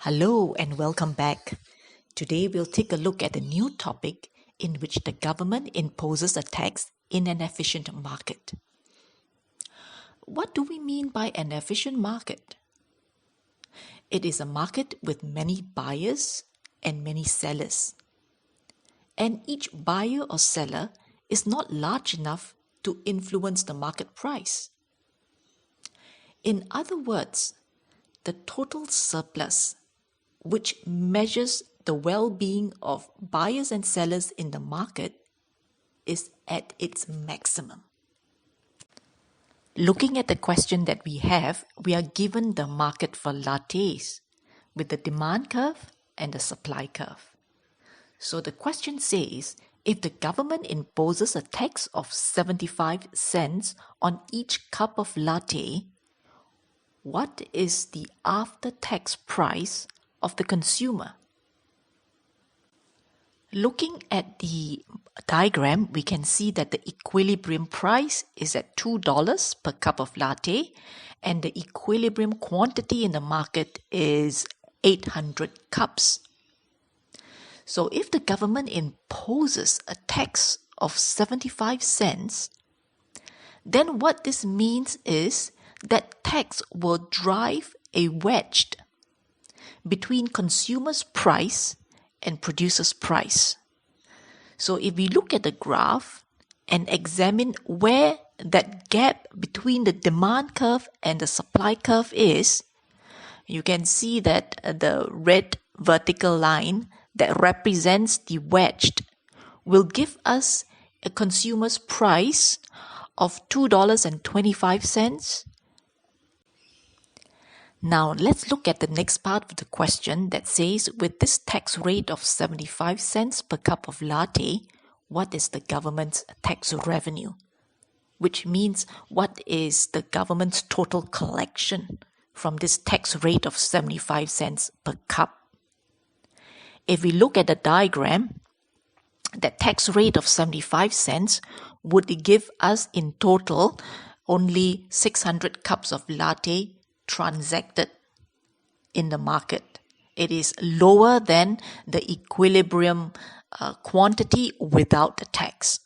Hello and welcome back. Today we'll take a look at a new topic in which the government imposes a tax in an efficient market. What do we mean by an efficient market? It is a market with many buyers and many sellers. And each buyer or seller is not large enough to influence the market price. In other words, the total surplus, which measures the well-being of buyers and sellers in the market, is at its maximum. Looking at the question that we have, we are given the market for lattes with the demand curve and the supply curve. So the question says, if the government imposes a tax of 75 cents on each cup of latte, what is the after-tax price of the consumer? Looking at the diagram, we can see that the equilibrium price is at $2 per cup of latte and the equilibrium quantity in the market is 800 cups. So if the government imposes a tax of 75 cents, then what this means is that tax will drive a wedge between consumers' price and producers' price. So if we look at the graph and examine where that gap between the demand curve and the supply curve is, you can see that the red vertical line that represents the wedge will give us a consumer's price of $2.25. Now let's look at the next part of the question that says, with this tax rate of 75 cents per cup of latte, what is the government's tax revenue? Which means, what is the government's total collection from this tax rate of 75 cents per cup? If we look at the diagram, that tax rate of 75 cents would give us in total only 600 cups of latte transacted in the market. It is lower than the equilibrium quantity without the tax.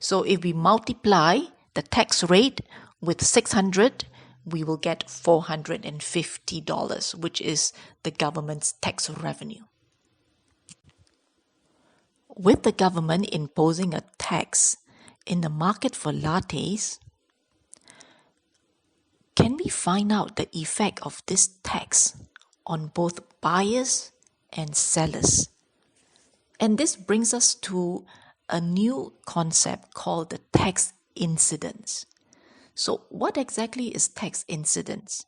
So if we multiply the tax rate with 600, we will get $450, which is the government's tax revenue. With the government imposing a tax in the market for lattes, can we find out the effect of this tax on both buyers and sellers? And this brings us to a new concept called the tax incidence. So what exactly is tax incidence?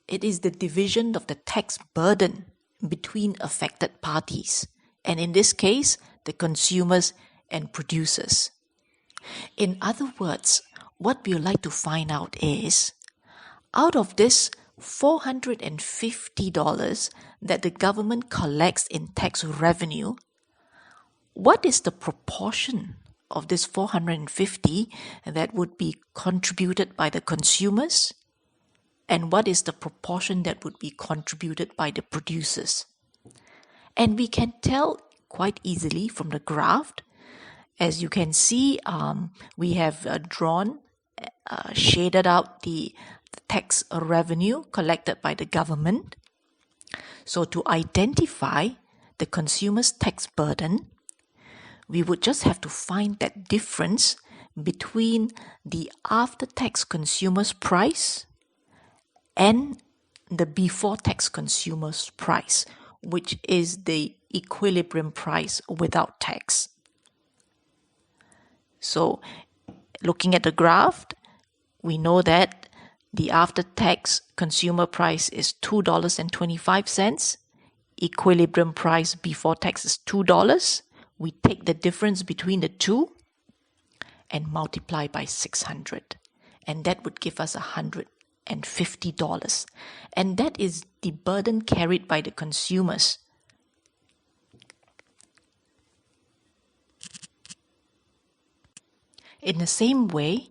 It is the division of the tax burden between affected parties, and in this case, the consumers and producers. In other words, what we would like to find out is, out of this $450 that the government collects in tax revenue, what is the proportion of this $450 that would be contributed by the consumers? And what is the proportion that would be contributed by the producers? And we can tell quite easily from the graph. As you can see, we have shaded out the tax revenue collected by the government. So to identify the consumer's tax burden, we would just have to find that difference between the after-tax consumer's price and the before-tax consumer's price, which is the equilibrium price without tax. So looking at the graph, we know that the after-tax consumer price is $2.25. Equilibrium price before tax is $2. We take the difference between the two and multiply by 600. And that would give us $150. And that is the burden carried by the consumers. In the same way,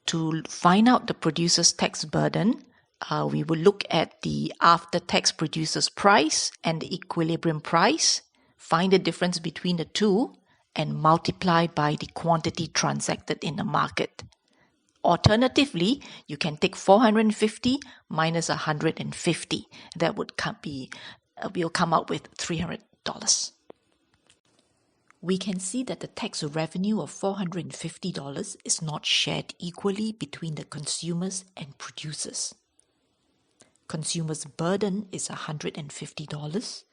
to find out the producer's tax burden, we will look at the after-tax producer's price and the equilibrium price, find the difference between the two, and multiply by the quantity transacted in the market. Alternatively, you can take 450 minus 150. That would will come out with $300. We can see that the tax revenue of $450 is not shared equally between the consumers and producers. Consumers' burden is $150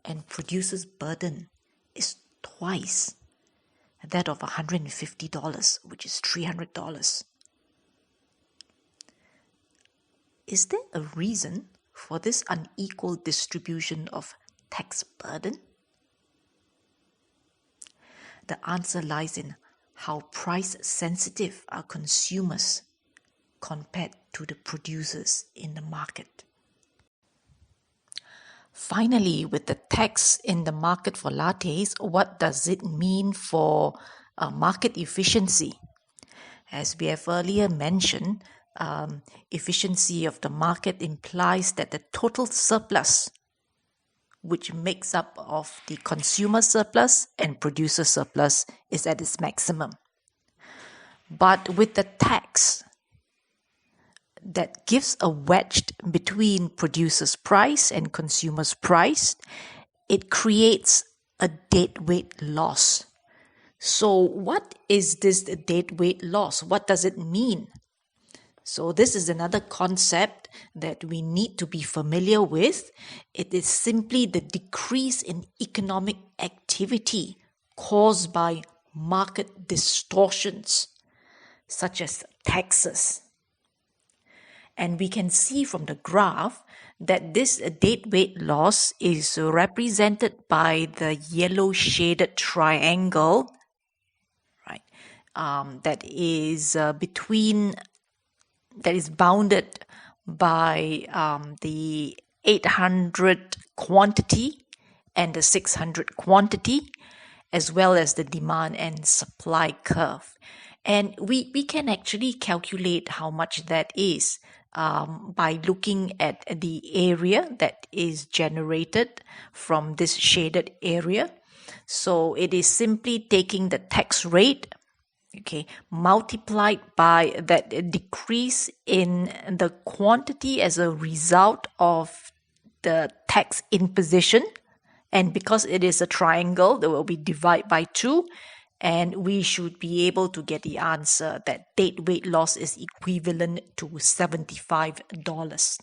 and producers' burden is twice that of $150, which is $300. Is there a reason for this unequal distribution of tax burden? The answer lies in how price sensitive are consumers compared to the producers in the market. Finally, with the tax in the market for lattes, what does it mean for market efficiency? As we have earlier mentioned, efficiency of the market implies that the total surplus, which makes up of the consumer surplus and producer surplus, is at its maximum. But with the tax, that gives a wedge between producer's price and consumer's price, it creates a deadweight loss. So what is this deadweight loss? What does it mean? So this is another concept that we need to be familiar with. It is simply the decrease in economic activity caused by market distortions, such as taxes. And we can see from the graph that this deadweight loss is represented by the yellow shaded triangle, right? That is bounded by the 800 quantity and the 600 quantity, as well as the demand and supply curve. And we can actually calculate how much that is by looking at the area that is generated from this shaded area. So it is simply taking the tax rate, multiplied by that decrease in the quantity as a result of the tax imposition. And because it is a triangle, there will be divided by 2. And we should be able to get the answer that deadweight loss is equivalent to $75.